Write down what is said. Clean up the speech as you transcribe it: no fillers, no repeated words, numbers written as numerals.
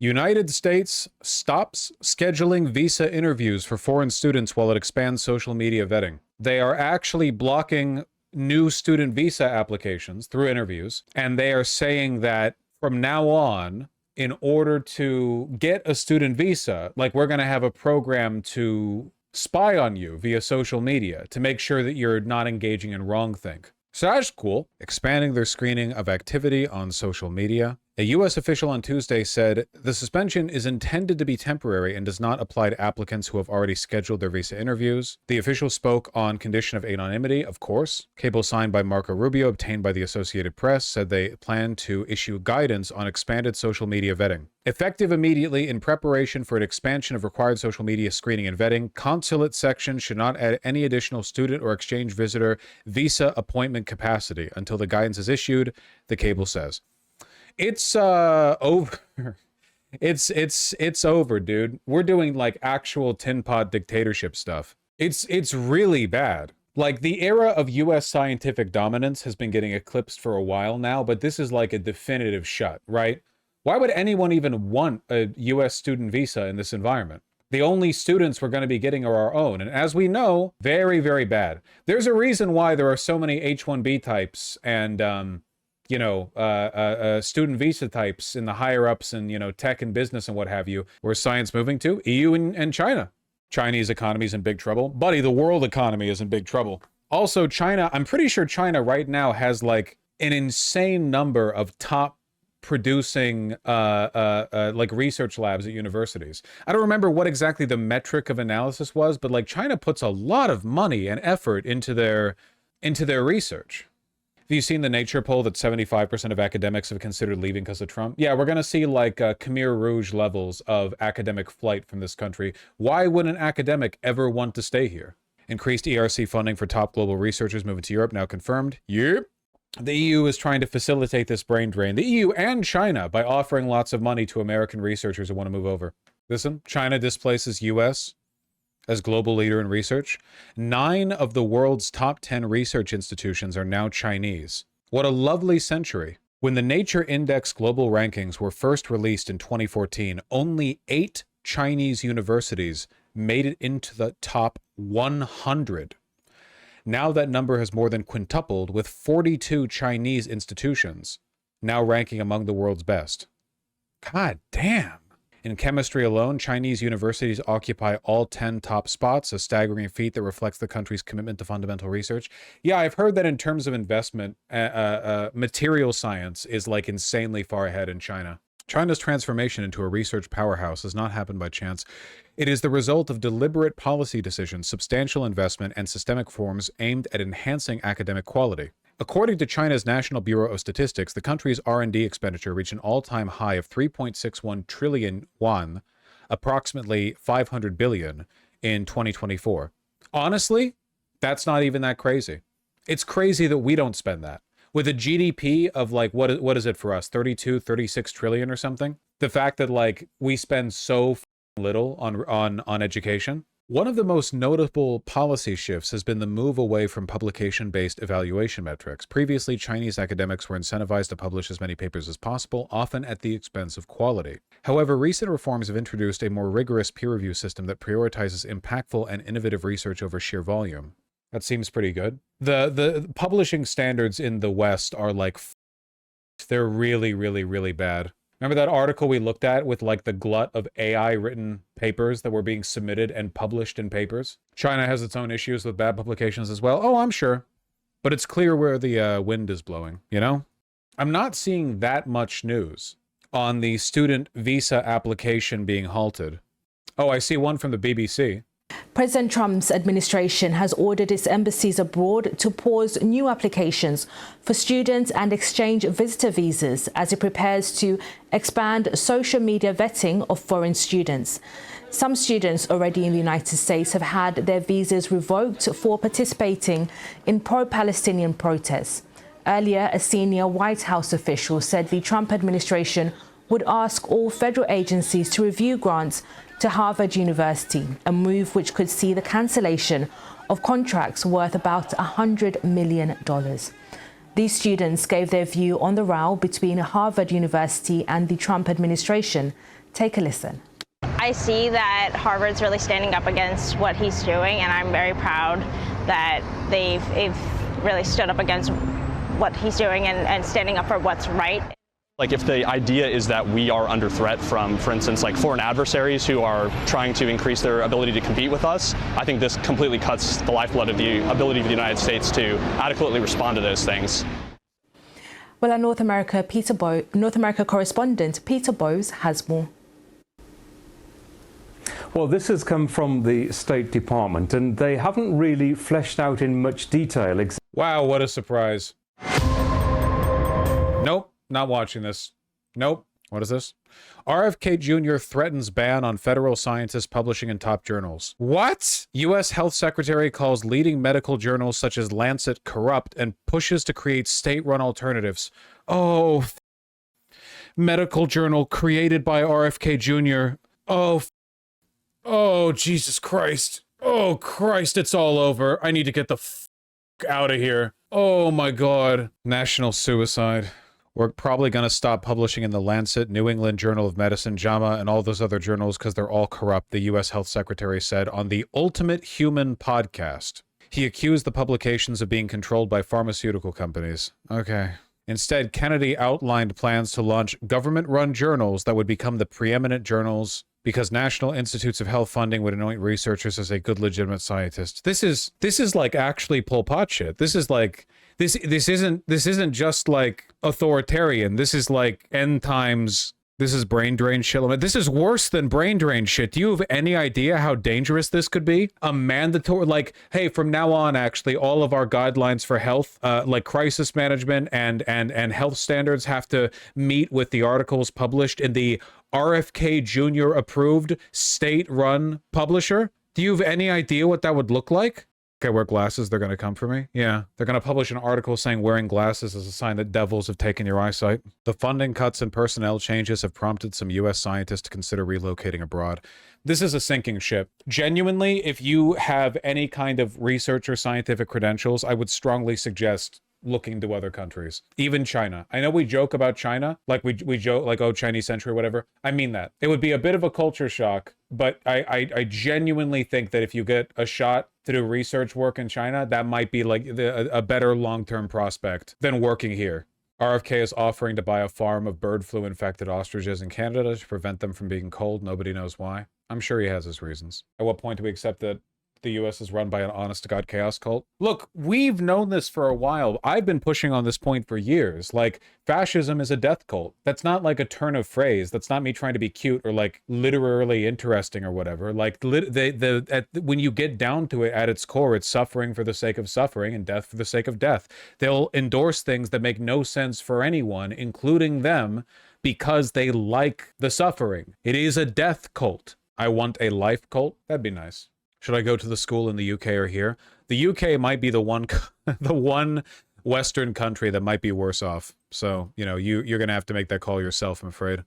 United States stops scheduling visa interviews for foreign students while it expands social media vetting. They are actually blocking new student visa applications through interviews, and they are saying that from now on, in order to get a student visa, like we're going to have a program to spy on you via social media to make sure that you're not engaging in wrongthink. So that's cool. Expanding their screening of activity on social media. A U.S. official on Tuesday said the suspension is intended to be temporary and does not apply to applicants who have already scheduled their visa interviews. The official spoke on condition of anonymity, of course. Cable signed by Marco Rubio, obtained by the Associated Press, said they plan to issue guidance on expanded social media vetting. Effective immediately in preparation for an expansion of required social media screening and vetting, consulate sections should not add any additional student or exchange visitor visa appointment capacity until the guidance is issued, the cable says. It's over. It's over, dude. We're doing like actual tin pot dictatorship stuff. It's really bad. Like the era of US scientific dominance has been getting eclipsed for a while now, but this is like a definitive shut, right? Why would anyone even want a US student visa in this environment? The only students we're going to be getting are our own. And as we know, very, very bad. There's a reason why there are so many H-1B types and, student visa types in the higher ups and, tech and business and what have you. Where's science moving to? EU and China. Chinese economy is in big trouble. Buddy, the world economy is in big trouble. Also, China, I'm pretty sure China right now has like an insane number of top producing like research labs at universities. I don't remember what exactly the metric of analysis was, but like China puts a lot of money and effort into their research. Have you seen the Nature poll that 75% of academics have considered leaving because of Trump? Yeah, we're going to see like Khmer Rouge levels of academic flight from this country. Why would an academic ever want to stay here? Increased ERC funding for top global researchers moving to Europe now confirmed. Yep. The EU is trying to facilitate this brain drain. The EU and China by offering lots of money to American researchers who want to move over. Listen, China displaces US as global leader in research. 9 of the world's top 10 research institutions are now Chinese. What a lovely century. When the Nature Index global rankings were first released in 2014, only 8 Chinese universities made it into the top 100. Now that number has more than quintupled, with 42 Chinese institutions now ranking among the world's best. God damn. In chemistry alone, Chinese universities occupy all 10 top spots, a staggering feat that reflects the country's commitment to fundamental research. Yeah, I've heard that in terms of investment, material science is like insanely far ahead in China. China's transformation into a research powerhouse has not happened by chance. It is the result of deliberate policy decisions, substantial investment, and systemic reforms aimed at enhancing academic quality. According to China's National Bureau of Statistics, the country's R&D expenditure reached an all-time high of 3.61 trillion yuan, approximately 500 billion, in 2024. Honestly, that's not even that crazy. It's crazy that we don't spend that. With a GDP of like, what is it for us? 32, 36 trillion or something? The fact that like we spend so little on education. One of the most notable policy shifts has been the move away from publication-based evaluation metrics. Previously, Chinese academics were incentivized to publish as many papers as possible, often at the expense of quality. However, recent reforms have introduced a more rigorous peer review system that prioritizes impactful and innovative research over sheer volume. That seems pretty good. The publishing standards in the West are like, they're really, really, really bad. Remember that article we looked at with like the glut of AI written papers that were being submitted and published in papers? China has its own issues with bad publications as well. Oh, I'm sure. But it's clear where the wind is blowing, you know? I'm not seeing that much news on the student visa application being halted. Oh, I see one from the BBC. President Trump's administration has ordered its embassies abroad to pause new applications for students and exchange visitor visas as it prepares to expand social media vetting of foreign students. Some students already in the United States have had their visas revoked for participating in pro-Palestinian protests. Earlier, a senior White House official said the Trump administration would ask all federal agencies to review grants to Harvard University, a move which could see the cancellation of contracts worth about $100 million. These students gave their view on the row between Harvard University and the Trump administration, Take a listen. I see that Harvard's really standing up against what he's doing, and I'm very proud that they've really stood up against what he's doing and standing up for what's right. Like if the idea is that we are under threat from, for instance, like foreign adversaries who are trying to increase their ability to compete with us, I think this completely cuts the lifeblood of the ability of the United States to adequately respond to those things. Well, our North America correspondent Peter Bowes has more. Well, this has come from the State Department, and they haven't really fleshed out in much detail. Wow, what a surprise. Nope, not watching this. Nope. What is this? RFK Jr. threatens ban on federal scientists publishing in top journals. What? U.S. Health Secretary calls leading medical journals such as Lancet corrupt and pushes to create state-run alternatives. Oh, medical journal created by RFK Jr. Oh, Jesus Christ. Oh, Christ, it's all over. I need to get the out of here. Oh, my God. National suicide. We're probably going to stop publishing in the Lancet, New England Journal of Medicine, JAMA, and all those other journals because they're all corrupt, the U.S. Health Secretary said on the Ultimate Human podcast. He accused the publications of being controlled by pharmaceutical companies. Okay. Instead, Kennedy outlined plans to launch government-run journals that would become the preeminent journals because National Institutes of Health funding would anoint researchers as a good, legitimate scientist. This is like actually Pol Pot shit. This is like this isn't just like authoritarian. This is like end times. This is brain drain shit. This is worse than brain drain shit. Do you have any idea how dangerous this could be? A mandatory, like, hey, from now on, actually, all of our guidelines for health, like crisis management and health standards have to meet with the articles published in the RFK Jr. approved state-run publisher. Do you have any idea what that would look like? Okay, wear glasses, they're going to come for me. Yeah, they're going to publish an article saying wearing glasses is a sign that devils have taken your eyesight. The funding cuts and personnel changes have prompted some U.S. scientists to consider relocating abroad. This is a sinking ship. Genuinely, if you have any kind of research or scientific credentials, I would strongly suggest looking to other countries, even China. I know we joke about China, like we joke like, oh, Chinese century, whatever. I mean that. It would be a bit of a culture shock, but I genuinely think that if you get a shot to do research work in China, that might be like a better long-term prospect than working here. RFK is offering to buy a farm of bird flu infected ostriches in Canada to prevent them from being culled. Nobody knows why. I'm sure he has his reasons. At what point do we accept that the U.S. is run by an honest-to-God chaos cult? Look, we've known this for a while. I've been pushing on this point for years. Like, fascism is a death cult. That's not like a turn of phrase. That's not me trying to be cute or like literally interesting or whatever. Like, when you get down to it at its core, it's suffering for the sake of suffering and death for the sake of death. They'll endorse things that make no sense for anyone, including them, because they like the suffering. It is a death cult. I want a life cult. That'd be nice. Should I go to the school in the UK or here? The UK might be the one Western country that might be worse off. So, you know, you're going to have to make that call yourself, I'm afraid.